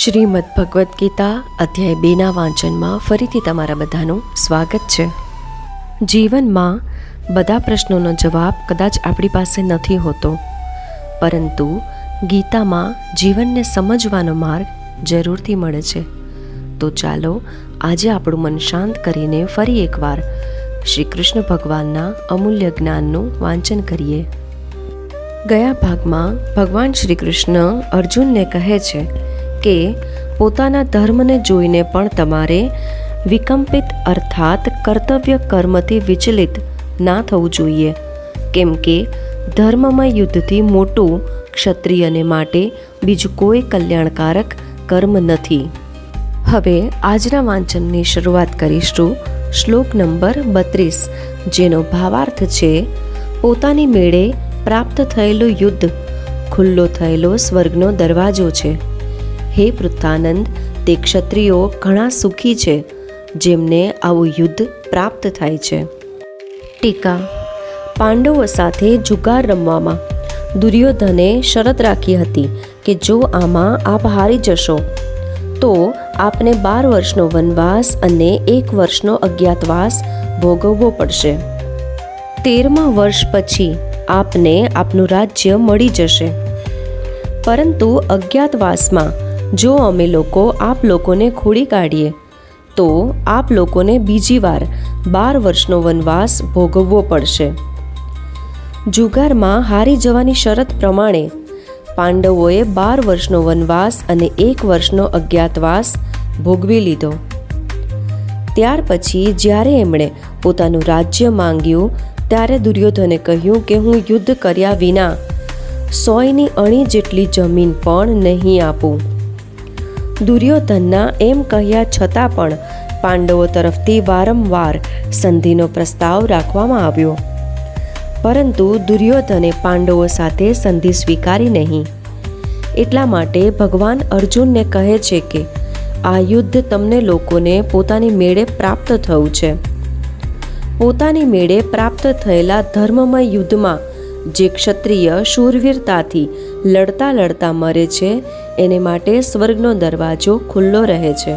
શ્રીમદ ભગવદ્ ગીતા અધ્યાય 2ના વાંચનમાં ફરીથી તમારા બધાનું સ્વાગત છે. જીવનમાં બધા પ્રશ્નોનો જવાબ કદાચ આપણી પાસે નથી હોતો, પરંતુ ગીતામાં જીવનને સમજવાનો માર્ગ જરૂરથી મળે છે. તો ચાલો આજે આપણું મન શાંત કરીને ફરી એકવાર શ્રી કૃષ્ણ ભગવાનના અમૂલ્ય જ્ઞાનનું વાંચન કરીએ. ગયા ભાગમાં ભગવાન શ્રી કૃષ્ણ અર્જુનને કહે છે કે પોતાના ધર્મને જોઈને પણ તમારે વિકંપિત અર્થાત કર્તવ્ય કર્મથી વિચલિત ના થવું જોઈએ, કેમ કે ધર્મમય યુદ્ધથી મોટું ક્ષત્રિયને માટે બીજું કોઈ કલ્યાણકારક કર્મ નથી. હવે આજના વાંચનની શરૂઆત કરીશું શ્લોક નંબર 32, જેનો ભાવાર્થ છે: પોતાની મેળે પ્રાપ્ત થયેલું યુદ્ધ ખુલ્લો થયેલો સ્વર્ગનો દરવાજો છે. હે પૃથ્વાનંદ, તે ક્ષત્રિયો ઘણા સુખી છે જેમને આવું યુદ્ધ પ્રાપ્ત થાય છે. ટીકા: પાંડવો સાથે જુગાર રમવામાં દુર્યોધને શરત રાખી હતી કે જો આમાં આપ હારી જશો તો આપને 12 વર્ષનો વનવાસ અને 1 વર્ષનો અજ્ઞાતવાસ ભોગવવો પડશે. 13મા વર્ષ પછી આપને આપનું રાજ્ય મળી જશે. પરંતુ અજ્ઞાતવાસમાં જો અમે લોકો આપ લોકોને ખોડી કાઢીએ તો આપ લોકોને બીજી વાર 12 વર્ષનો વનવાસ ભોગવવો પડશે. જુગારમાં હારી જવાની શરત પ્રમાણે પાંડવોએ 12 વર્ષનો વનવાસ અને 1 વર્ષનો અજ્ઞાતવાસ ભોગવી લીધો. ત્યાર પછી જ્યારે એમણે પોતાનું રાજ્ય માંગ્યું ત્યારે દુર્યોધને કહ્યું કે હું યુદ્ધ કર્યા વિના 100ની અણી જેટલી જમીન પણ નહીં આપું. દુર્યોધનના એમ કહ્યા છતાં પણ પાંડવો તરફથી વારંવાર સંધિનો પ્રસ્તાવ રાખવામાં આવ્યો, પરંતુ દુર્યોધને પાંડવો સાથે સંધિ સ્વીકારી નહીં. એટલા માટે ભગવાન અર્જુનને કહે છે કે આ યુદ્ધ તમને લોકોને પોતાની મેળે પ્રાપ્ત થયું છે. પોતાની મેળે પ્રાપ્ત થયેલા ધર્મમય યુદ્ધમાં જે ક્ષત્રિય શૂરવીરતાથી લડતા લડતા મરે છે એને માટે સ્વર્ગનો દરવાજો ખુલ્લો રહે છે.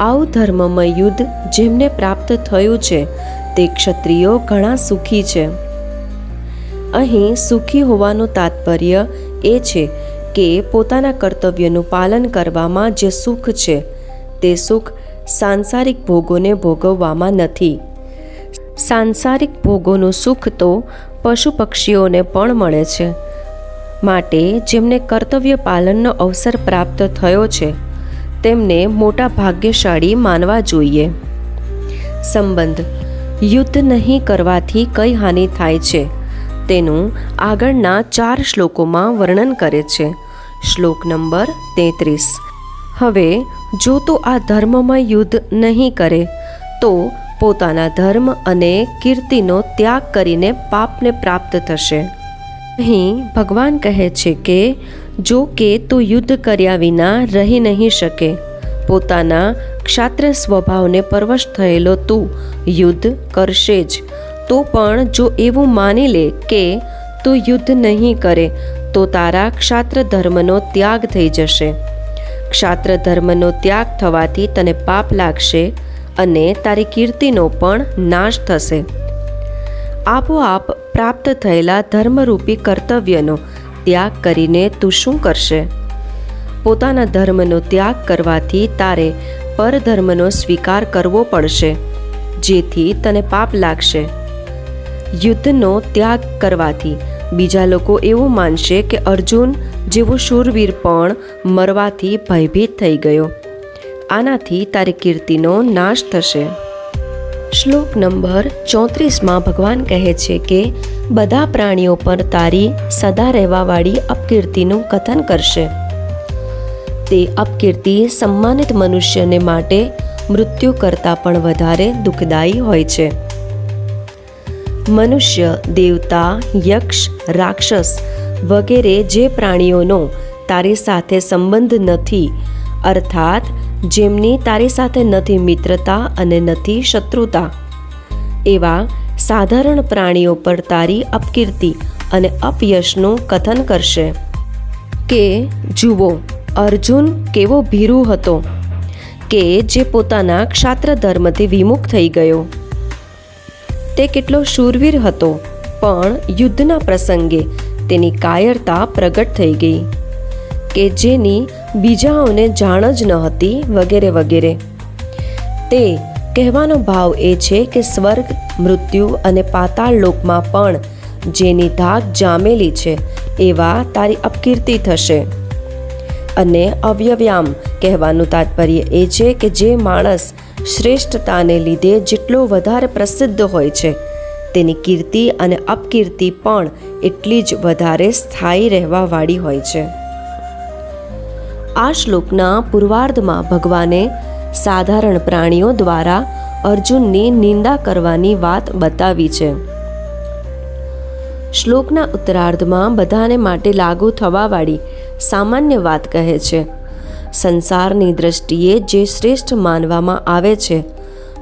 આવું ધર્મમય યુદ્ધ જેમને પ્રાપ્ત થયું છે તે ક્ષત્રિયો ઘણા સુખી છે. અહીં સુખી હોવાનું તાત્પર્ય એ છે કે પોતાના કર્તવ્યનું પાલન કરવામાં જે સુખ છે તે સુખ સાંસારિક ભોગોને ભોગવવામાં નથી. સાંસારિક ભોગોનું સુખ તો પશુ પક્ષીઓને પણ મળે છે. માટે જેમને કર્તવ્ય પાલનનો અવસર પ્રાપ્ત થયો છે તેમને મોટા ભાગ્યશાળી માનવા જોઈએ. સંબંધ: યુદ્ધ નહીં કરવાથી કઈ હાનિ થાય છે તેનું આગળના 4 શ્લોકોમાં વર્ણન કરે છે. શ્લોક નંબર 33. હવે જો તો આ ધર્મમય યુદ્ધ નહીં કરે તો પોતાના ધર્મ અને કીર્તિનો ત્યાગ કરીને પાપને પ્રાપ્ત થશે. અહીં ભગવાન કહે છે કે જો કે તું યુદ્ધ કર્યા વિના રહી નહીં શકે. પોતાના ક્ષાત્ર સ્વભાવને પરવશ થયેલો તું યુદ્ધ કરશે જ, તો પણ જો એવું માની લે કે તું યુદ્ધ નહીં કરે તો તારા ક્ષાત્ર ધર્મનો ત્યાગ થઈ જશે. ક્ષાત્ર ધર્મનો ત્યાગ થવાથી તને પાપ લાગશે અને તારી કીર્તિનો પણ નાશ થશે. આપોઆપ પ્રાપ્ત થયેલા ધર્મરૂપી કર્તવ્યનો ત્યાગ કરીને તું શું કરશે? પોતાના ધર્મનો ત્યાગ કરવાથી તારે પરધર્મનો સ્વીકાર કરવો પડશે, જેથી તને પાપ લાગશે. યુદ્ધનો ત્યાગ કરવાથી બીજા લોકો એવું માનશે કે અર્જુન જેવો શૂરવીર પણ મરવાથી ભયભીત થઈ ગયો. આનાથી તારી કીર્તિનો નાશ થશે. શ્લોક નંબર 34માં ભગવાન કહે છે કે બધા પ્રાણીઓ પર તારી સદા રહેવાવાળી અપકીર્તિનું કથન કરશે. તે અપકીર્તિ સન્માનિત મનુષ્યને માટે મૃત્યુ કરતાં પણ વધારે દુઃખદાયી હોય છે. મનુષ્ય, દેવતા, યક્ષ, રાક્ષસ વગેરે જે પ્રાણીઓનો તારી સાથે સંબંધ નથી, અર્થાત જેમની તારી સાથે નથી મિત્રતા અને નથી શત્રુતા, એવા સાધારણ પ્રાણીઓ પર તારી અપકીર્તિ અને અપયશનું કથન કરશે. કે જુઓ, અર્જુન કેવો ભીરુ હતો કે જે પોતાના ક્ષાત્ર ધર્મથી વિમુખ થઈ ગયો. તે કેટલો શૂરવીર હતો, પણ યુદ્ધના પ્રસંગે તેની કાયરતા પ્રગટ થઈ ગઈ કે જેની બીજાઓને જાણ જ ન હતી, વગેરે વગેરે. તે કહેવાનો ભાવ એ છે કે સ્વર્ગ, મૃત્યુ અને પાતાળ લોકમાં પણ જેની ધાક જામેલી છે એવા તારી અપકીર્તિ થશે. અને અવ્યવ્યામ કહેવાનું તાત્પર્ય એ છે કે જે માણસ શ્રેષ્ઠતાને લીધે જેટલો વધારે પ્રસિદ્ધ હોય છે તેની કીર્તિ અને અપકીર્તિ પણ એટલી જ વધારે સ્થાયી રહેવાવાળી હોય છે. આ શ્લોકના પૂર્વાર્ધમાં ભગવાને સાધારણ પ્રાણીઓ દ્વારા અર્જુનની નિંદા કરવાની વાત બતાવી છે. શ્લોકના ઉત્તરાર્ધમાં બધાને માટે લાગુ થવાવાળી સામાન્ય વાત કહે છે. સંસારની દ્રષ્ટિએ જે શ્રેષ્ઠ માનવામાં આવે છે,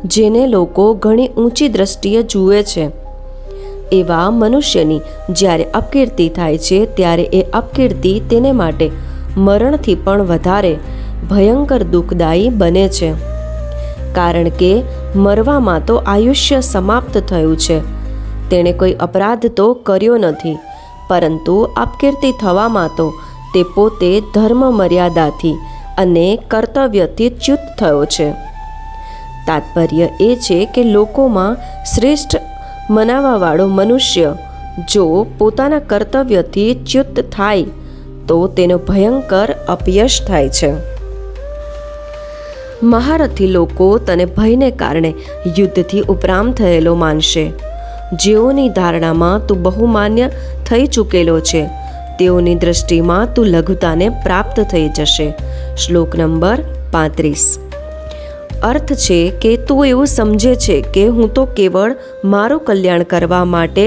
જેને લોકો ઘણી ઊંચી દ્રષ્ટિએ જુએ છે, એવા મનુષ્યની જ્યારે અપકીર્તિ થાય છે ત્યારે એ અપકીર્તિ તેને માટે મરણથી પણ વધારે ભયંકર દુઃખદાયી બને છે. કારણ કે મરવામાં તો આયુષ્ય સમાપ્ત થયું છે, તેણે કોઈ અપરાધ તો કર્યો નથી, પરંતુ અપકીર્તિ થવામાં તો તે પોતે ધર્મ મર્યાદાથી અને કર્તવ્યથી ચ્યુત થયો છે. તાત્પર્ય એ છે કે લોકોમાં શ્રેષ્ઠ મનાવાવાળો મનુષ્ય જો પોતાના કર્તવ્યથી ચ્યુત થાય તો તેનો ભયંકર અપયશ થાય છે. મહારથી લોકો તને ભયને કારણે યુદ્ધથી ઉપરામ થયેલો માનશે. જેઓની ધારણામાં તું બહુમાન્ય થઈ ચૂકેલો છે, તેઓની દ્રષ્ટિમાં તું લઘુતાને પ્રાપ્ત થઈ જશે. શ્લોક નંબર 35. અર્થ છે કે તું એવું સમજે છે કે હું તો કેવળ મારું કલ્યાણ કરવા માટે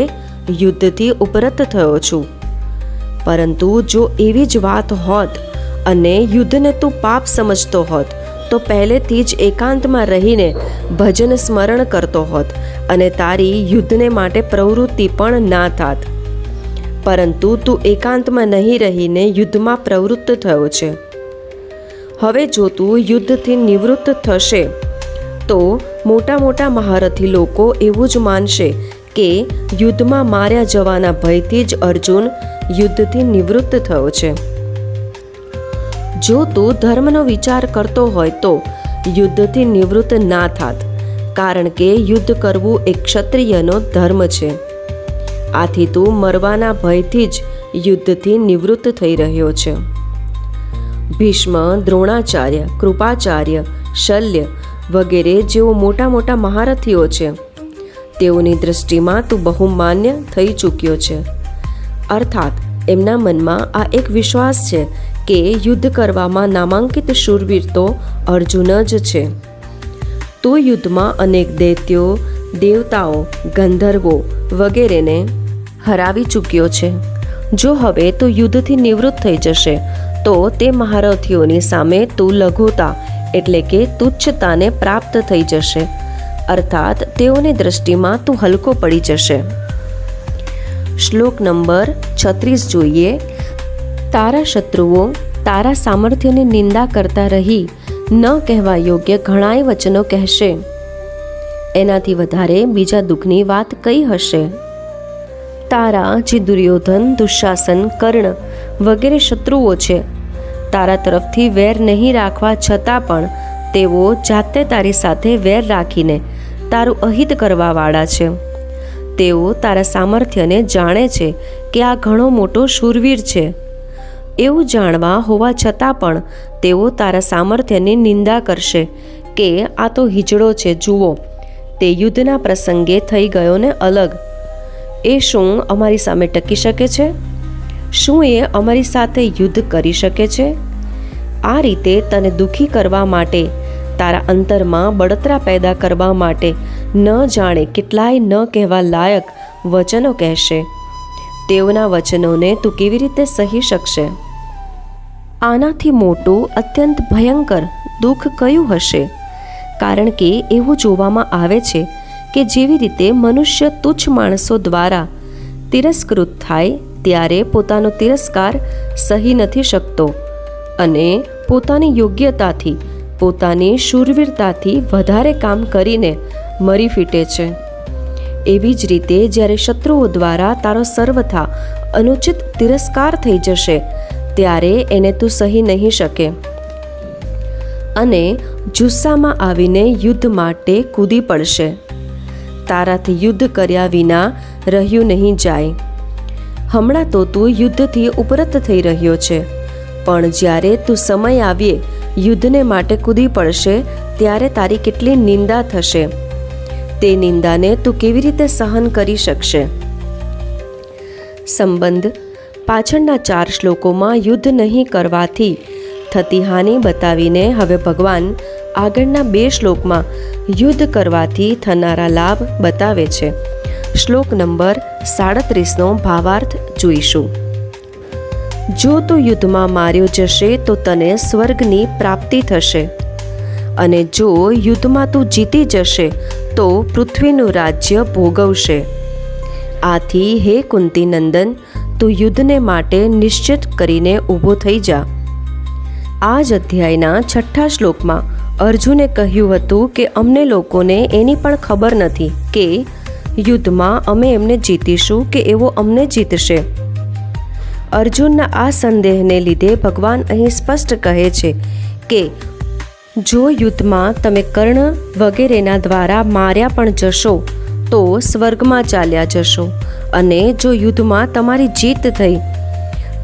યુદ્ધથી ઉપરત થયો છું. પરંતુ જો એવી જ વાત હોત અને યુદ્ધને તું પાપ સમજતો હોત તો પહેલેથી જ એકાંતમાં રહીને ભજન સ્મરણ કરતો હોત અને તારી યુદ્ધને માટે પ્રવૃત્તિ પણ ના થાત. પરંતુ તું એકાંતમાં નહીં રહીને યુદ્ધમાં પ્રવૃત્ત થયો છે. હવે જો તું યુદ્ધથી નિવૃત્ત થશે તો મોટા મોટા મહારથી લોકો એવું જ માનશે કે યુદ્ધમાં માર્યા જવાના ભયથી જ અર્જુન યુદ્ધથી નિવૃત્ત થયો છે. જો તું ધર્મનો વિચાર કરતો હોય તો યુદ્ધથી નિવૃત્ત ના થાત, કારણ કે યુદ્ધ કરવું એ ક્ષત્રિયનો ધર્મ છે. આથી તું મરવાના ભયથી જ યુદ્ધથી નિવૃત્ત થઈ રહ્યો છે. ભીષ્મ, દ્રોણાચાર્ય, કૃપાચાર્ય, શલ્ય વગેરે જેઓ મોટા મોટા મહારથીઓ છે, તેઓની દ્રષ્ટિમાં તું બહુમાન્ય થઈ ચૂક્યો છે. અર્થાત એમના મનમાં આ એક વિશ્વાસ છે કે યુદ્ધ કરવામાં નામાંકિત શૂરવીર તો અર્જુન જ છે. તું યુદ્ધમાં અનેક દૈત્યો, દેવતાઓ, ગંધર્વો વગેરેને હરાવી ચૂક્યો છે. જો હવે તું યુદ્ધથી નિવૃત્ત થઈ જશે તો તે મહારથીઓની સામે તું લઘુતા એટલે કે તુચ્છતાને પ્રાપ્ત થઈ જશે. અર્થાત તેઓની દ્રષ્ટિમાં તું હલકો પડી જશે. શ્લોક નંબર 36 જોઈએ. તારા શત્રુઓ તારા સામર્થ્યની નિંદા કરતા રહી ન કહેવા યોગ્ય ઘણાય વચનો કહેશે. એનાથી વધારે બીજા દુઃખની વાત કઈ હશે? તારા જે દુર્યોધન, દુશાસન, કર્ણ વગેરે શત્રુઓ છે, તારા તરફથી વેર નહીં રાખવા છતાં પણ તેઓ જાતે તારી સાથે વેર રાખીને તારું અહિત કરવાવાળા છે. તેઓ તારા સામર્થ્યને જાણે છે કે આ ઘણો મોટો શૂરવીર છે. એવું જાણવા હોવા છતાં પણ તેઓ તારા સામર્થ્યની નિંદા કરશે કે આ તો હિજડો છે, જુઓ તે યુદ્ધના પ્રસંગે થઈ ગયો ને અલગ. એ શું અમારી સામે ટકી શકે છે? શું એ અમારી સાથે યુદ્ધ કરી શકે છે? આ રીતે તને દુઃખી કરવા માટે, તારા અંતરમાં બળતરા પેદા કરવા માટે ન જાણે કેટલાય ન કહેવા લાયક વચનો કહેશે. તેઓના વચનોને તું કેવી રીતે સહી શકશે? આનાથી મોટું અત્યંત ભયંકર દુઃખ કયું હશે? કારણ કે એવું જોવામાં આવે છે કે જેવી રીતે મનુષ્ય તુચ્છ માણસો દ્વારા તિરસ્કૃત થાય ત્યારે પોતાનો તિરસ્કાર સહી નથી શકતો અને પોતાની યોગ્યતાથી, પોતાની શૂરવીરતાથી વધારે કામ કરીને મરી ફીટે છે. એવી જ રીતે જ્યારે શત્રુઓ દ્વારા તારો સર્વથા અનુચિત તિરસ્કાર થઈ જશે ત્યારે એને તું સહી નહીં શકે અને જુસ્સામાં આવીને યુદ્ધ માટે કૂદી પડશે. તારાથી યુદ્ધ કર્યા વિના રહ્યું નહીં જાય. હમણાં તો તું યુદ્ધથી ઉપરત થઈ રહ્યો છે, પણ જ્યારે તું સમય આવીએ યુદ્ધને માટે કૂદી પડશે ત્યારે તારી કેટલી નિંદા થશે. તે નિંદાને તું કેવી રીતે સહન કરી શકશે? સંબંધ પાછળના 4 શ્લોકોમાં યુદ્ધ નહીં કરવાથી થતી હાનિ બતાવીને હવે ભગવાન આગળના 2 શ્લોકમાં યુદ્ધ કરવાથી થનારા લાભ બતાવે છે. શ્લોક નંબર 37નો ભાવાર્થ જોઈશું. જો તું યુદ્ધમાં માર્યો જશે તો તને સ્વર્ગની પ્રાપ્તિ થશે, અને જો યુદ્ધમાં તું જીતી જશે તો પૃથ્વીનું રાજ્ય ભોગવશે. આથી હે કુંતી નંદન, તું યુદ્ધને માટે નિશ્ચિત કરીને ઊભો થઈ જા. આ જ અધ્યાયના 6થા શ્લોકમાં અર્જુને કહ્યું હતું કે અમને લોકોને એની પણ ખબર નથી કે યુદ્ધમાં અમે એમને જીતીશું કે એવો અમને જીતશે. અર્જુનના આ સંદેહને લીધે ભગવાન અહીં સ્પષ્ટ કહે છે કે જો યુદ્ધમાં તમે કર્ણ વગેરેના દ્વારા માર્યા પણ જશો તો સ્વર્ગમાં ચાલ્યા જશો, અને જો યુદ્ધમાં તમારી જીત થઈ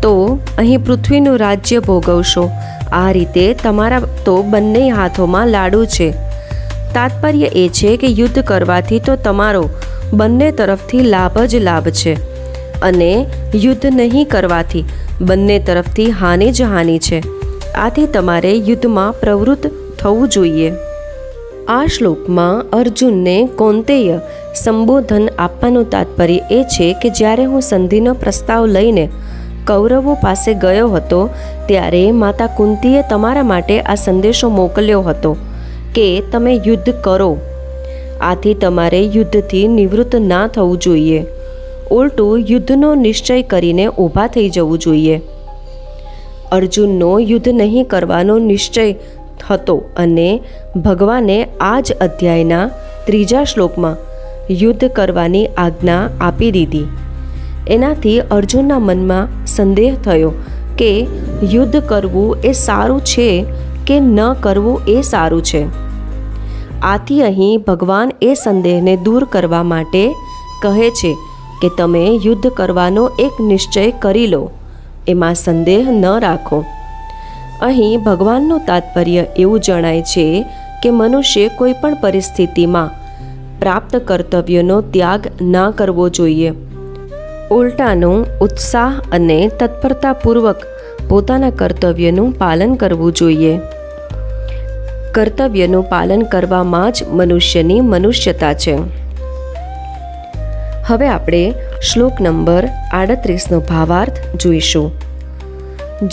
તો અહીં પૃથ્વીનું રાજ્ય ભોગવશો. આ રીતે તમારા તો બંને હાથોમાં લાડુ છે. તાત્પર્ય એ છે કે યુદ્ધ કરવાથી તો તમારો બંને તરફથી લાભ જ લાભ છે, અને યુદ્ધ નહીં કરવાથી બંને તરફથી હાનિ જ હાનિ છે. આથી તમારે યુદ્ધમાં પ્રવૃત્ત થવું જોઈએ. આ શ્લોકમાં અર્જુનને કૌંતેય સંબોધન આપવાનું તાત્પર્ય એ છે કે જ્યારે હું સંધિનો પ્રસ્તાવ લઈને કૌરવો પાસે ગયો હતો ત્યારે માતા કુંતીએ તમારા માટે આ સંદેશો મોકલ્યો હતો કે તમે યુદ્ધ કરો. આથી તમારે યુદ્ધથી નિવૃત્ત ના થવું જોઈએ, ઉલટું યુદ્ધનો નિશ્ચય કરીને ઊભા થઈ જવું જોઈએ. અર્જુનનો યુદ્ધ નહીં કરવાનો નિશ્ચય હતો અને ભગવાને આ જ અધ્યાયના 3જા શ્લોકમાં યુદ્ધ કરવાની આજ્ઞા આપી દીધી. એનાથી અર્જુનના મનમાં સંદેહ થયો કે યુદ્ધ કરવું એ સારું છે કે ન કરવું એ સારું છે. આથી અહીં ભગવાન એ સંદેહને દૂર કરવા માટે કહે છે કે તમે યુદ્ધ કરવાનો એક નિશ્ચય કરી લો, એમાં સંદેહ ન રાખો. અહીં ભગવાનનું તાત્પર્ય એવું જણાય છે કે મનુષ્ય કોઈ પણ પરિસ્થિતિમાં પ્રાપ્ત કર્તવ્યનો ત્યાગ ના કરવો જોઈએ. ઉલટાનું ઉત્સાહ અને તત્પરતાપૂર્વક પોતાના કર્તવ્યનું પાલન કરવું જોઈએ. કર્તવ્યનું પાલન કરવામાં જ મનુષ્યની મનુષ્યતા છે. હવે આપણે શ્લોક નંબર 38નો ભાવાર્થ જોઈશું.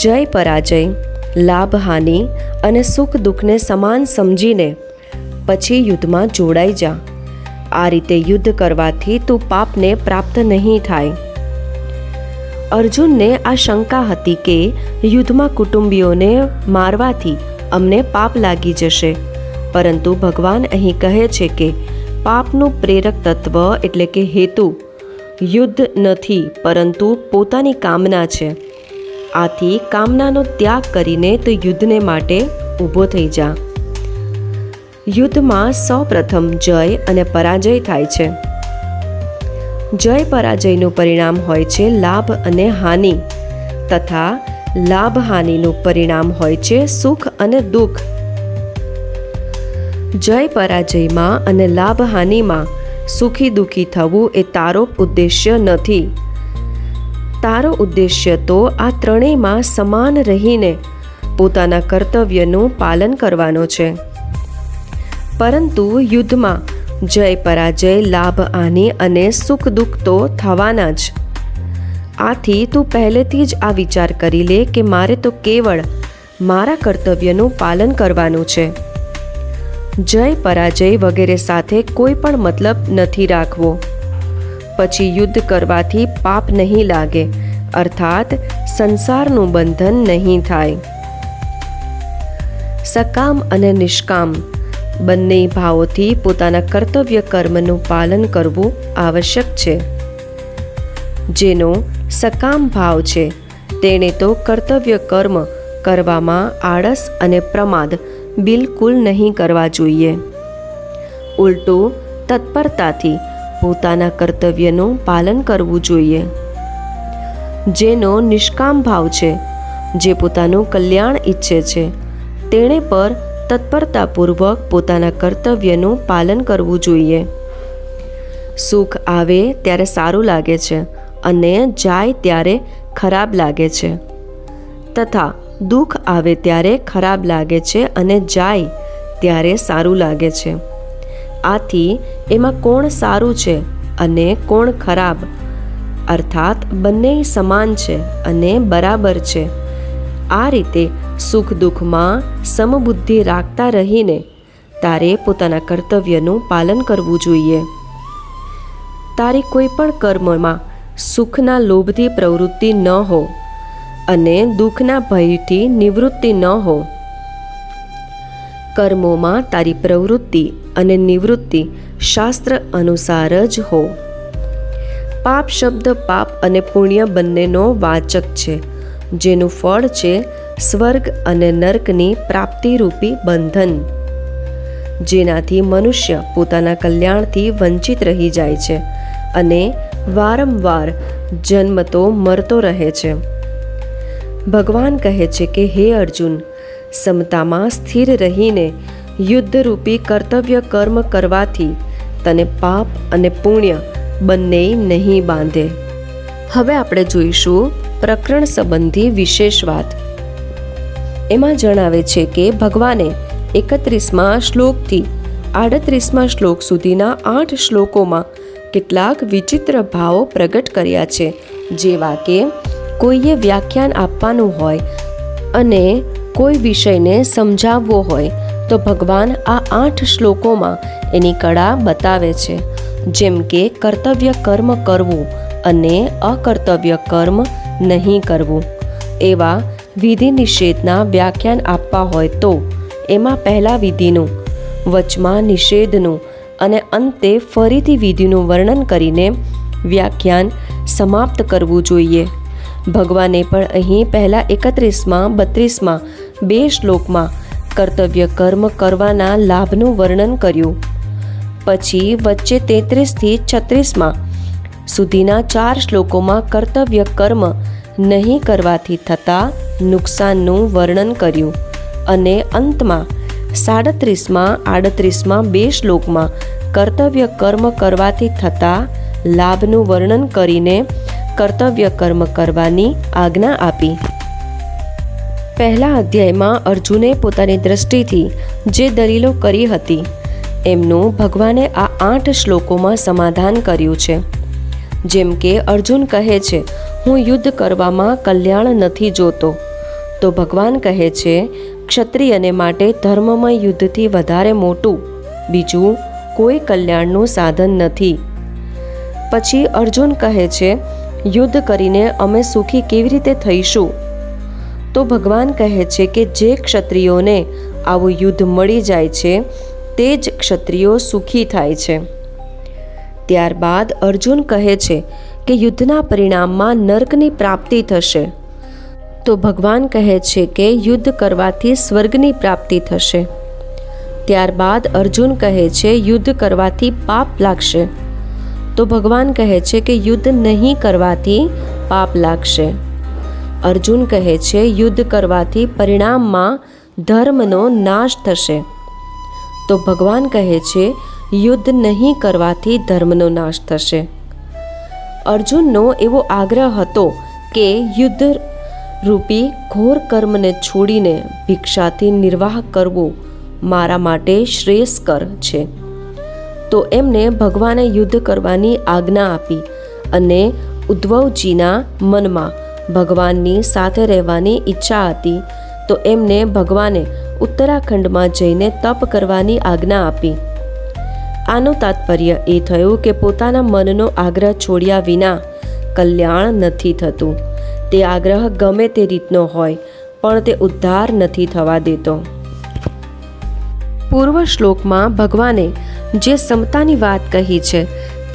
જય પરાજય, લાભ હાનિ અને સુખ દુઃખને સમાન સમજીને પછી યુદ્ધમાં જોડાઈ જા. આ રીતે યુદ્ધ કરવાથી તું પાપને પ્રાપ્ત નહીં થાય. અર્જુનને આ શંકા હતી કે યુદ્ધમાં કુટુંબીઓને મારવાથી અમને પાપ લાગી જશે, પરંતુ ભગવાન અહીં કહે છે કે પાપનું પ્રેરક તત્વ એટલે કે હેતુ યુદ્ધ નથી, પરંતુ પોતાની કામના છે. આથી કામનાનો ત્યાગ કરીને તો યુદ્ધને માટે ઊભો થઈ જા. યુદ્ધમાં સૌપ્રથમ જય અને પરાજય થાય છે. જય પરાજયનું પરિણામ હોય છે લાભ અને હાનિ, તથા લાભ હાનિનું પરિણામ હોય છે સુખ અને દુઃખ. જય પરાજયમાં અને લાભ હાનિમાં સુખી દુઃખી થવું એ તારો ઉદ્દેશ્ય નથી. તારો ઉદ્દેશ્ય તો આ ત્રણેયમાં સમાન રહીને પોતાના કર્તવ્યનું પાલન કરવાનો છે. પરંતુ યુદ્ધમાં જય પરાજય, લાભ હાનિ અને સુખ દુઃખ તો થવાના જ. આથી તું પહેલેથી જ આ વિચાર કરી લે કે મારે તો કેવળ મારા કર્તવ્યનું પાલન કરવાનું છે. જય પરાજય વગેરે સાથે કોઈ પણ મતલબ નથી રાખવો. પછી યુદ્ધ કરવાથી પાપ નહીં લાગે, અર્થાત સંસારનું બંધન નહીં થાય. સકામ અને નિષ્કામ બંને ભાવોથી પોતાના કર્તવ્ય કર્મનું પાલન કરવું આવશ્યક છે. જેનો સકામ ભાવ છે તેણે તો કર્તવ્ય કર્મ કરવામાં આળસ અને પ્રમાદ બિલકુલ નહીં કરવા જોઈએ. ઉલટું તત્પરતાથી પોતાના કર્તવ્યનું પાલન કરવું જોઈએ. જેનો નિષ્કામ ભાવ છે, જે પોતાનું કલ્યાણ ઈચ્છે છે, તેણે પર તત્પરતાપૂર્વક પોતાના કર્તવ્યનું પાલન કરવું જોઈએ. સુખ આવે ત્યારે સારું લાગે છે અને જાય ત્યારે ખરાબ લાગે છે, તથા દુઃખ આવે ત્યારે ખરાબ લાગે છે અને જાય ત્યારે સારું લાગે છે. આથી એમાં કોણ સારું છે અને કોણ ખરાબ, અર્થાત બંને સમાન છે અને બરાબર છે. આ રીતે સુખ દુઃખમાં સમબુદ્ધિ રાખતા રહીને તારે પોતાના કર્તવ્યનું પાલન કરવું જોઈએ. તારી કોઈ પણ કર્મમાં સુખના લોભથી પ્રવૃત્તિ ન હો અને દુઃખના ભયથી નિવૃત્તિ ન હો. કર્મોમાં તારી પ્રવૃત્તિ અને નિવૃત્તિ શાસ્ત્ર અનુસાર જ હો. પાપ શબ્દ પાપ અને પુણ્ય બંનેનો વાચક છે, જેનું ફળ છે સ્વર્ગ અને નર્કની પ્રાપ્તિરૂપી બંધન, જેનાથી મનુષ્ય પોતાના કલ્યાણથી વંચિત રહી જાય છે અને વારંવાર જન્મતો મરતો રહે છે. ભગવાન કહે છે કે હે અર્જુન, સમતામાં સ્થિર રહીને યુદ્ધરૂપી કર્તવ્ય કર્મ કરવાથી તને પાપ અને પુણ્ય બંને નહીં બાંધે. હવે આપણે જોઈશું પ્રકરણ સંબંધી વિશેષ વાત. એમાં જણાવે છે કે ભગવાને 31મા શ્લોકથી 38મા શ્લોક સુધીના 8 શ્લોકોમાં કેટલાક વિચિત્ર ભાવો પ્રગટ કર્યા છે. જેવા કે કોઈએ વ્યાખ્યાન આપવાનું હોય અને કોઈ વિષયને સમજાવવો હોય તો ભગવાન આ 8 શ્લોકોમાં એની કળા બતાવે છે. જેમ કે કર્તવ્ય કર્મ કરવું અને અકર્તવ્ય કર્મ નહીં કરવું. એવા વિધિ નિષેધના વ્યાખ્યાન આપવા હોય તો એમાં પહેલા વિધિનું, વચમાં નિષેધનું અને અંતે ફરીથી વિધિનું વર્ણન કરીને વ્યાખ્યાન સમાપ્ત કરવું જોઈએ. ભગવાને પણ અહીં પહેલા 31માં 32માં 2 શ્લોકમાં કર્તવ્ય કર્મ કરવાના લાભનું વર્ણન કર્યું. પછી વચ્ચે 33થી 36માં સુધીના 4 શ્લોકોમાં કર્તવ્ય કર્મ નહીં કરવાથી થતા નુકસાનનું વર્ણન કર્યું અને અંતમાં 37માં 38માં 2 શ્લોકમાં કર્તવ્ય કર્મ કરવાથી થતા લાભનું વર્ણન કરીને કર્તવ્ય કર્મ કરવાની આજ્ઞા આપી. પહેલા અધ્યાયમાં અર્જુને પોતાની દ્રષ્ટિથી જે દલીલો કરી હતી એમનું ભગવાને આ 8 શ્લોકોમાં સમાધાન કર્યું છે. જેમ કે અર્જુન કહે છે, હું યુદ્ધ કરવામાં કલ્યાણ નથી જોતો, તો ભગવાન કહે છે, ક્ષત્રિયને માટે ધર્મમય યુદ્ધથી વધારે મોટું બીજું કોઈ કલ્યાણનું સાધન નથી. પછી અર્જુન કહે છે, યુદ્ધ કરીને અમે સુખી કેવી રીતે થઈશું? તો ભગવાન કહે છે કે જે ક્ષત્રિયોને આવું યુદ્ધ મળી જાય છે તે જ ક્ષત્રિયો સુખી થાય છે. ત્યારબાદ અર્જુન કહે છે કે યુદ્ધના પરિણામમાં નર્કની પ્રાપ્તિ થશે. તો ભગવાન કહે છે કે યુદ્ધ કરવાથી સ્વર્ગની પ્રાપ્તિ થશે. ત્યારબાદ અર્જુન કહે છે યુદ્ધ કરવાથી પાપ લાગશે. તો ભગવાન કહે છે કે યુદ્ધ નહીં કરવાથી પાપ લાગશે. અર્જુન કહે છે યુદ્ધ કરવાથી પરિણામમાં ધર્મનો નાશ થશે. તો ભગવાન કહે છે યુદ્ધ નહીં કરવાથી ધર્મનો નાશ થશે. અર્જુનનો એવો આગ્રહ હતો કે યુદ્ધ રૂપી ઘોર કર્મને છોડીને ભિક્ષાથી નિર્વાહ કરવો મારા માટે શ્રેયસ્કર છે. તો એમને ભગવાને યુદ્ધ કરવાની આજ્ઞા આપી અને ઉદ્ધવજીના મનમાં ભગવાનની સાથે રહેવાની ઈચ્છા હતી. તો એમને ભગવાને ઉત્તરાખંડમાં જઈને તપ કરવાની આજ્ઞા આપી. આનું તાત્પર્ય એ થયું કે પોતાના મનનો આગ્રહ છોડ્યા વિના કલ્યાણ નથી થતું. તે આગ્રહ ગમે તે રીતનો હોય પણ તે ઉદ્ધાર નથી થવા દેતો. પૂર્વ શ્લોકમાં ભગવાને જે સમતાની વાત કહી છે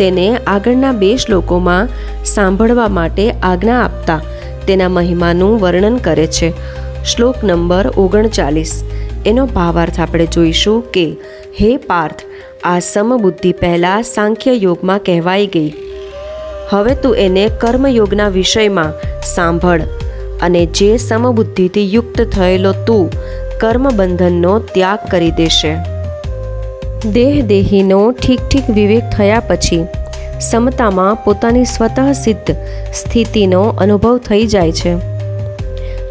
તેને આગળના 2 શ્લોકોમાં સાંભળવા માટે આજ્ઞા આપતા તેના મહિમાનું વર્ણન કરે છે. શ્લોક નંબર 39, એનો ભાવાર્થ આપણે જોઈશું કે હે પાર્થ, આ સમબુદ્ધિ પહેલાં સાંખ્ય યોગમાં કહેવાઈ ગઈ. હવે તું એને કર્મયોગના વિષયમાં સાંભળ અને જે સમબુદ્ધિથી યુક્ત થયેલો તું કર્મબંધનનો ત્યાગ કરી દેશે. દેહીનો ઠીક વિવેક થયા પછી સમતામાં પોતાની સ્વતઃ સિદ્ધ સ્થિતિનો અનુભવ થઈ જાય છે.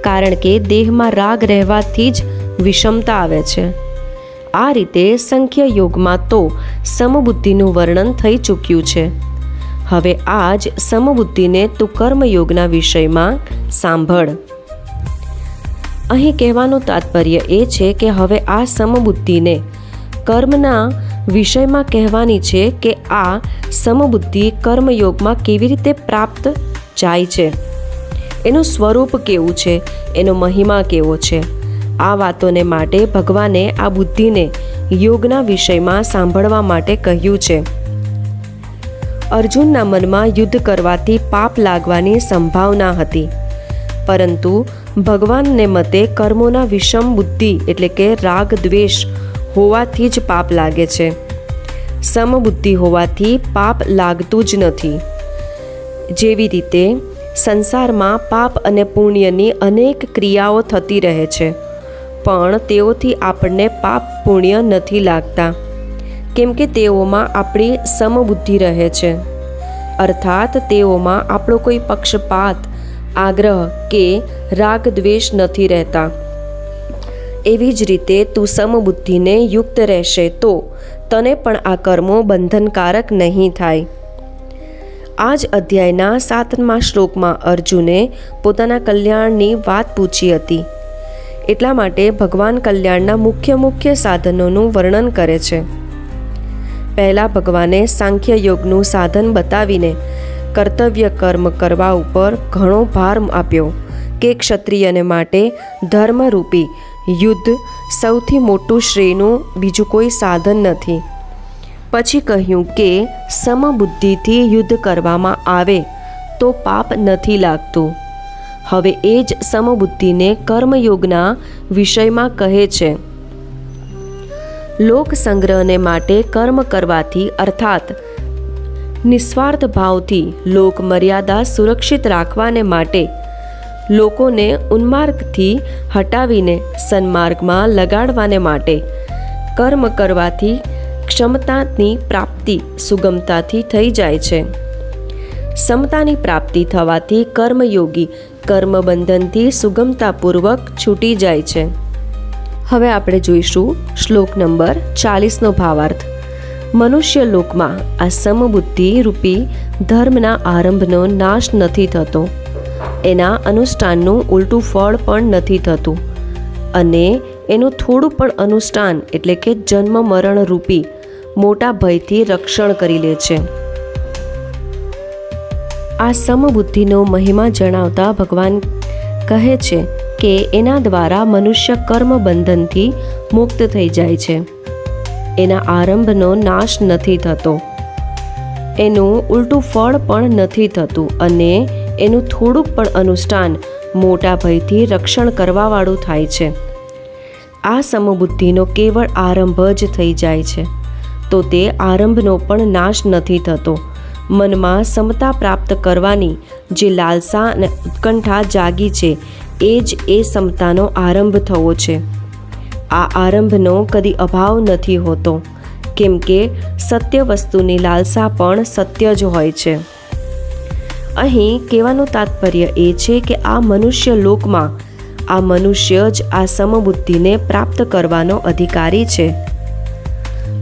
કારણ કે દેહમાં રાગ રહેવાથી જ વિષમતા આવે છે. આ રીતે સંખ્ય યોગમાં તો સમબુદ્ધિનું વર્ણન થઈ ચૂક્યું છે. હવે આ જ સમબુદ્ધિને તું કર્મયોગના વિષયમાં સાંભળ. અહીં કહેવાનું તાત્પર્ય એ છે કે હવે આ સમબુદ્ધિને કર્મના વિષયમાં કહેવાની છે કે આ સમબુદ્ધિ કર્મયોગમાં કેવી રીતે પ્રાપ્ત જાય છે, એનું સ્વરૂપ કેવું છે, એનો મહિમા કેવો છે. આ વાતોને માટે ભગવાને આ બુદ્ધિને યોગના વિષયમાં સાંભળવા માટે કહ્યું છે. અર્જુનના મનમાં યુદ્ધ કરવાથી પાપ લાગવાની સંભાવના હતી, પરંતુ ભગવાનને મતે કર્મોના વિષમ બુદ્ધિ એટલે કે રાગ દ્વેષ હોવાથી જ પાપ લાગે છે. સમબુદ્ધિ હોવાથી પાપ લાગતું જ નથી. જેવી રીતે સંસારમાં પાપ અને પુણ્યની અનેક ક્રિયાઓ થતી રહે છે, પણ તેઓથી આપણને પાપ પુણ્ય નથી લાગતા, કેમ કે તેઓમાં આપણી સમબુદ્ધિ રહે છે. અર્થાત તેઓમાં આપણો કોઈ પક્ષપાત, આગ્રહ કે રાગ દ્વેષ નથી રહેતા. એવી જ રીતે તું સમબુદ્ધિને યુક્ત રહેશે તો તને પણ આ કર્મો બંધનકારક નહીં થાય. આ જ અધ્યાયના 7મા શ્લોકમાં અર્જુને પોતાના કલ્યાણની વાત પૂછી હતી. એટલા માટે ભગવાન કલ્યાણના મુખ્ય સાધનોનું વર્ણન કરે છે. પહેલાં ભગવાને સાંખ્ય યોગનું સાધન બતાવીને કર્તવ્ય કર્મ કરવા ઉપર ઘણો ભાર આપ્યો કે ક્ષત્રિયને માટે ધર્મરૂપી યુદ્ધ સૌથી મોટું શ્રેયનું બીજું કોઈ સાધન નથી. પછી કહ્યું કે સમબુદ્ધિથી યુદ્ધ કરવામાં આવે તો પાપ નથી લાગતું. હવે એ જ સમબુદ્ધિને કર્મયોગના વિષયમાં કહે છે. લોક સંગ્રહને માટે કર્મ કરવાથી અર્થાત નિસ્વાર્થ ભાવથી લોક મર્યાદા સુરક્ષિત રાખવાને માટે લોકોને ઉન્માર્ગથી હટાવીને સન્માર્ગમાં લગાડવાને માટે કર્મ કરવાથી ક્ષમતાની પ્રાપ્તિ સુગમતાથી થઈ જાય છે. સમતાની પ્રાપ્તિ થવાથી કર્મયોગી કર્મબંધનથી સુગમતાપૂર્વક છૂટી જાય છે. હવે આપણે જોઈશું શ્લોક નંબર 40નો ભાવાર્થ. મનુષ્ય લોકમાં આ સમબુદ્ધિ રૂપી ધર્મના આરંભનો નાશ નથી થતો, એના અનુષ્ઠાનનું ઉલટું ફળ પણ નથી થતું, અને એનું થોડું પણ અનુષ્ઠાન એટલે કે જન્મ મરણ રૂપી મોટા ભયથી રક્ષણ કરી લે છે. આ સમબુદ્ધિનો મહિમા જણાવતા ભગવાન કહે છે કે એના દ્વારા મનુષ્ય કર્મ બંધનથી મુક્ત થઈ જાય છે. એના આરંભનો નાશ નથી થતો, એનું ઉલટું ફળ પણ નથી થતું, અને એનું થોડુંક પણ અનુષ્ઠાન મોટા ભયથી રક્ષણ કરવાવાળું થાય છે. આ સમબુદ્ધિનો કેવળ આરંભ જ થઈ જાય છે, તો તે આરંભનો પણ નાશ નથી થતો. મનમાં સમતા પ્રાપ્ત કરવાની જે લાલસા અને ઉત્કંઠા જાગી છે એ જ એ સમતાનો આરંભ થવો છે. આ આરંભનો કદી અભાવ નથી હોતો, કેમ કે સત્ય વસ્તુની લાલસા પણ સત્ય જ હોય છે. અહીં કહેવાનું તાત્પર્ય એ છે કે આ મનુષ્ય લોકમાં આ મનુષ્ય જ આ સમબુદ્ધિને પ્રાપ્ત કરવાનો અધિકારી છે.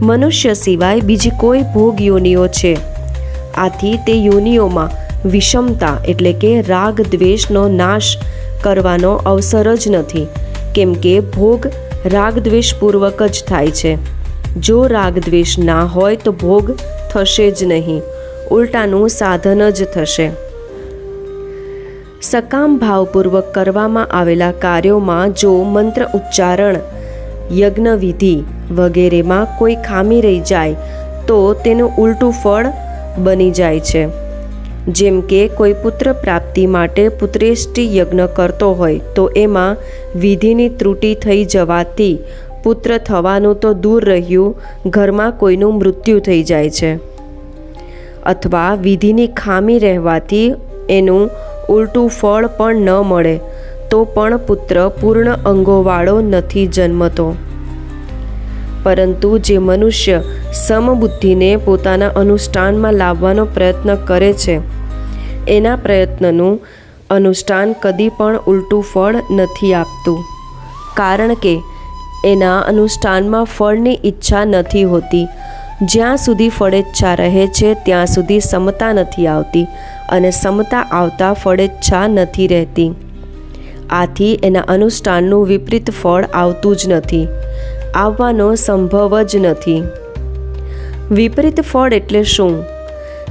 મનુષ્ય સિવાય બીજી કોઈ ભોગ યોનિઓ છે. આથી તે યોનિઓમાં વિષમતા એટલે કે રાગ દ્વેષનો નાશ કરવાનો અવસર જ નથી, કેમ કે ભોગ રાગ દ્વેષપૂર્વક જ થાય છે. જો રાગ દ્વેષ ના હોય તો ભોગ થશે જ નહીં, ઉલટાનું સાધન જ થશે. સકામ ભાવપૂર્વક કરવામાં આવેલા કાર્યોમાં જો મંત્ર ઉચ્ચારણ, યજ્ઞવિધિ વગેરેમાં કોઈ ખામી રહી જાય તો તેનું ઉલટું ફળ બની જાય છે. જેમ કે કોઈ પુત્ર પ્રાપ્તિ માટે પુત્રેષ્ટિ યજ્ઞ કરતો હોય તો એમાં વિધિની ત્રુટિ થઈ જવાથી પુત્ર થવાનું તો દૂર રહ્યું, ઘરમાં કોઈનું મૃત્યુ થઈ જાય છે. અથવા વિધિની ખામી રહેવાથી એનું ઉલટું ફળ પણ ન મળે તો પણ પુત્ર પૂર્ણ અંગોવાળો નથી જન્મતો. પરંતુ જે મનુષ્ય સમબુદ્ધિને પોતાના અનુષ્ઠાનમાં લાવવાનો પ્રયત્ન કરે છે એના પ્રયત્નનું અનુષ્ઠાન કદી પણ ઉલટું ફળ નથી આપતું, કારણ કે એના અનુષ્ઠાનમાં ફળની ઈચ્છા નથી હોતી. જ્યાં સુધી ફળેચ્છા રહે છે ત્યાં સુધી સમતા નથી આવતી અને સમતા આવતા ફળેચ્છા નથી રહેતી. આથી એના અનુષ્ઠાનનું વિપરીત ફળ આવતું જ નથી, આવવાનો સંભવ જ નથી. વિપરીત ફળ એટલે શું?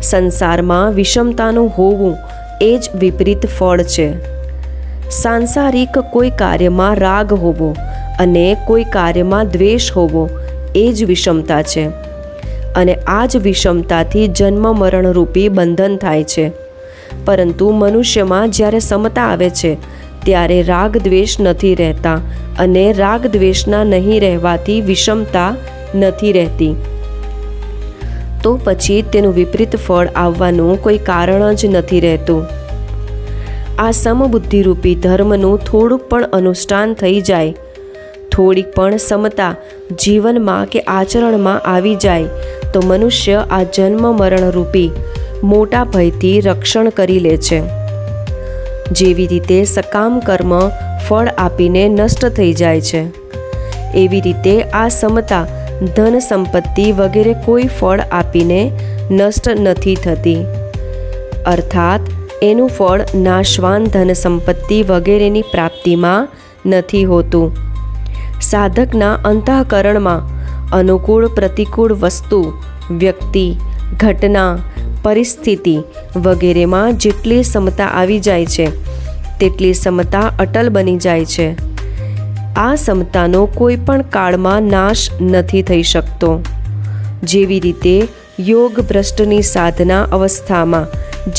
સંસારમાં વિષમતાનું હોવું એ જ વિપરીત ફળ છે. સાંસારિક કોઈ કાર્યમાં રાગ હોવો અને કોઈ કાર્યમાં દ્વેષ હોવો એ જ વિષમતા છે. અને આ જ વિષમતાથી જન્મ મરણ રૂપી બંધન થાય છે. પરંતુ મનુષ્યમાં જ્યારે સમતા આવે છે ત્યારે રાગ દ્વેષ નથી રહેતા અને રાગ દ્વેષના નહીં રહેવાથી વિષમતા નથી રહેતી. તો પછી તેનું વિપરીત ફળ આવવાનું કોઈ કારણ જ નથી રહેતું. આ સમબુદ્ધિરૂપી ધર્મનું થોડુંક પણ અનુષ્ઠાન થઈ જાય, થોડીક પણ સમતા જીવનમાં કે આચરણમાં આવી જાય તો મનુષ્ય આ જન્મ મરણ રૂપી મોટા ભયથી રક્ષણ કરી લે છે. જેવી રીતે સકામ કર્મ ફળ આપીને નષ્ટ થઈ જાય છે, એવી રીતે આ સમતા ધન સંપત્તિ વગેરે કોઈ ફળ આપીને નષ્ટ નથી થતી. અર્થાત એનું ફળ નાશવાન ધન સંપત્તિ વગેરેની પ્રાપ્તિમાં નથી હોતું. સાધકના અંતઃકરણમાં અનુકૂળ પ્રતિકૂળ વસ્તુ, વ્યક્તિ, ઘટના, પરિસ્થિતિ વગેરેમાં જેટલી સમતા આવી જાય છે તેટલી સમતા અટલ બની જાય છે. આ સમતાનો કોઈ પણ કાળમાં નાશ નથી થઈ શકતો. જેવી રીતે યોગ ભ્રષ્ટની સાધના અવસ્થામાં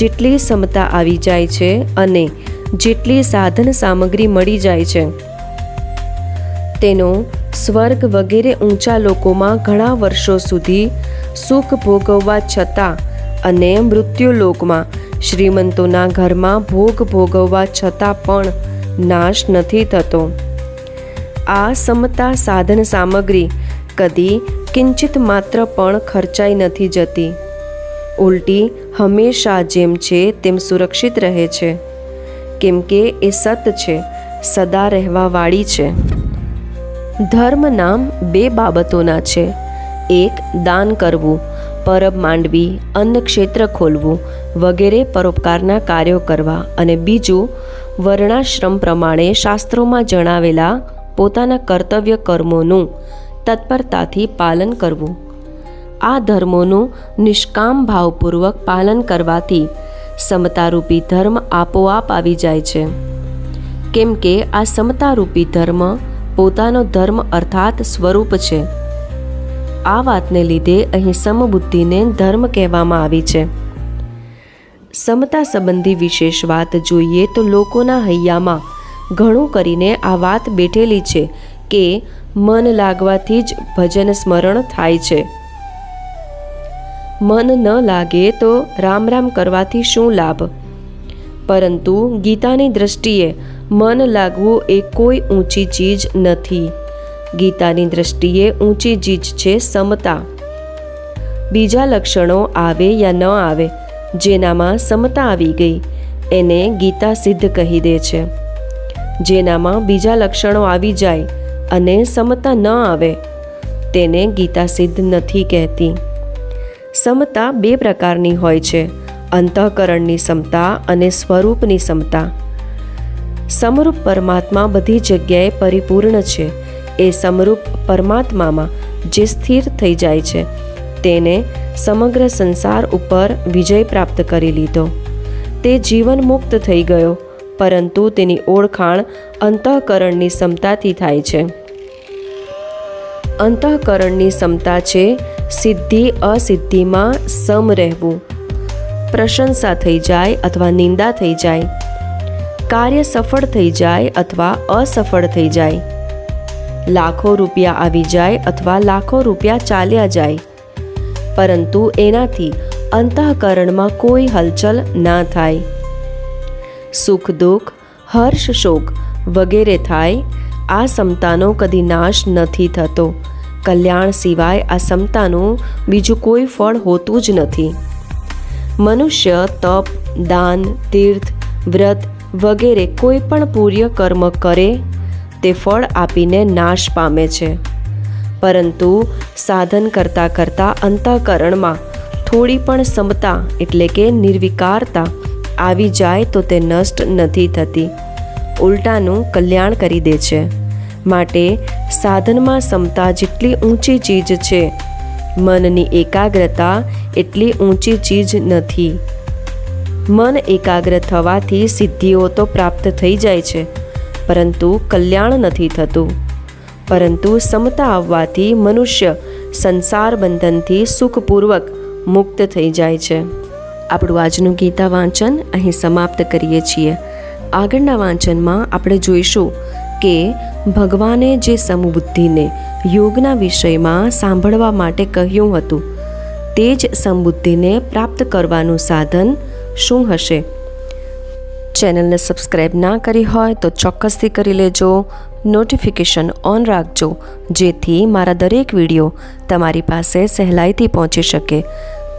જેટલી સમતા આવી જાય છે અને જેટલી સાધન સામગ્રી મળી જાય છે તેનો સ્વર્ગ વગેરે ઊંચા લોકોમાં ઘણા વર્ષો સુધી સુખ ભોગવવા છતાં અને મૃત્યુલોકમાં શ્રીમંતોના ઘરમાં ભોગ ભોગવવા છતાં પણ નાશ નથી થતો. આ સમતા સાધન સામગ્રી કદી કિંચિત માત્ર પણ ખર્ચાઈ નથી જતી. ઉલટી હંમેશા જેમ છે તેમ સુરક્ષિત રહે છે, કેમ કે એ સત છે, સદા રહેવાવાળી છે. ધર્મ નામ બે બાબતોના છે. એક દાન કરવું, પરબ માંડવી, અન્ન ક્ષેત્ર ખોલવું વગેરે પરોપકારના કાર્યો કરવા, અને બીજું વર્ણાશ્રમ પ્રમાણે શાસ્ત્રોમાં જણાવેલા પોતાના કર્તવ્ય કર્મોનું તત્પરતાથી પાલન કરવું. આ ધર્મોનું નિષ્કામ ભાવપૂર્વક પાલન કરવાથી સમતારૂપી ધર્મ આપોઆપ આવી જાય છે. કેમ કે આ સમતારૂપી ધર્મ પોતાનો ધર્મ અર્થાત સ્વરૂપ છે. આ વાતને લીધે અહીં સમબુદ્ધિને ધર્મ કહેવામાં આવી છે. સમતા સંબંધી વિશેષ વાત જોઈએ તો લોકોના હૈયામાં ઘણું કરીને આ વાત બેઠેલી છે કે મન લાગવાથી જ ભજન સ્મરણ થાય છે. મન ન લાગે તો રામ રામ કરવાથી શું લાભ? પરંતુ ગીતાની દૃષ્ટિએ મન લાગવું એ કોઈ ઊંચી ચીજ નથી. ગીતાની દૃષ્ટિએ ઊંચી ચીજ છે સમતા. બીજા લક્ષણો આવે યા ન આવે, જેનામાં સમતા આવી ગઈ એને ગીતા સિદ્ધ કહી દે છે. જેનામાં બીજા લક્ષણો આવી જાય અને સમતા ન આવે તેને ગીતા સિદ્ધ નથી કહેતી. સમતા બે પ્રકારની હોય છે, અંતઃકરણની સમતા અને સ્વરૂપની સમતા. સમરૂપ પરમાત્મા બધી જગ્યાએ પરિપૂર્ણ છે. એ સમરૂપ પરમાત્મામાં જે સ્થિર થઈ જાય છે તેને સમગ્ર સંસાર ઉપર વિજય પ્રાપ્ત કરી લીધો. તે જીવન મુક્ત થઈ ગયો પરંતુ તેની ઓળખાણ અંતઃકરણની ક્ષમતાથી થાય છે. અંતઃકરણની ક્ષમતા છે સિદ્ધિ અસિદ્ધિમાં સમ રહેવું. પ્રશંસા થઈ જાય અથવા નિંદા થઈ જાય, કાર્ય સફળ થઈ જાય અથવા અસફળ થઈ જાય, લાખો રૂપિયા આવી જાય અથવા લાખો રૂપિયા ચાલ્યા જાય, પરંતુ એનાથી અંતઃકરણમાં કોઈ હલચલ ના થાય. સુખ દુઃખ, હર્ષ શોક વગેરે થાય, આ ક્ષમતાનો કદી નાશ નથી થતો. કલ્યાણ સિવાય આ ક્ષમતાનું બીજું કોઈ ફળ હોતું જ નથી. મનુષ્ય તપ, દાન, તીર્થ, વ્રત વગેરે કોઈ પણ પુણ્ય કર્મ કરે તે ફળ આપીને નાશ પામે છે. પરંતુ સાધન કરતાં કરતાં અંતઃકરણમાં થોડી પણ સમતા એટલે કે નિર્વિકારતા આવી જાય તો તે નષ્ટ નથી થતી, ઉલટાનું કલ્યાણ કરી દે છે. માટે સાધનમાં સમતા જેટલી ઊંચી ચીજ છે, મનની એકાગ્રતા એટલી ઊંચી ચીજ નથી. મન એકાગ્ર થવાથી સિદ્ધિઓ તો પ્રાપ્ત થઈ જાય છે, પરંતુ કલ્યાણ નથી થતું. પરંતુ સમતા આવવાથી મનુષ્ય સંસાર બંધનથી સુખપૂર્વક મુક્ત થઈ જાય છે. આપણું આજનું ગીતા વાંચન અહીં સમાપ્ત કરીએ છીએ. આગળના વાંચનમાં આપણે જોઈશું કે ભગવાને જે સમબુદ્ધિને યોગના વિષયમાં સાંભળવા માટે કહ્યું હતું, તે જ સમબુદ્ધિને પ્રાપ્ત કરવાનું સાધન શું હશે. ચેનલને સબસ્ક્રાઈબ ના કરી હોય તો ચોક્કસથી કરી લેજો. નોટિફિકેશન ઓન રાખજો, જેથી મારા દરેક વિડીયો તમારી પાસે સહેલાઈથી પહોંચી શકે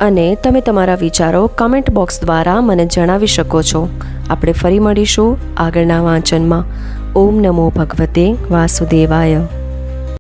અને તમે તમારા વિચારો કમેન્ટ બોક્સ દ્વારા મને જણાવી શકો છો. આપણે ફરી મળીશું આગળના વાંચનમાં. ઓમ નમો ભગવતે વાસુદેવાય.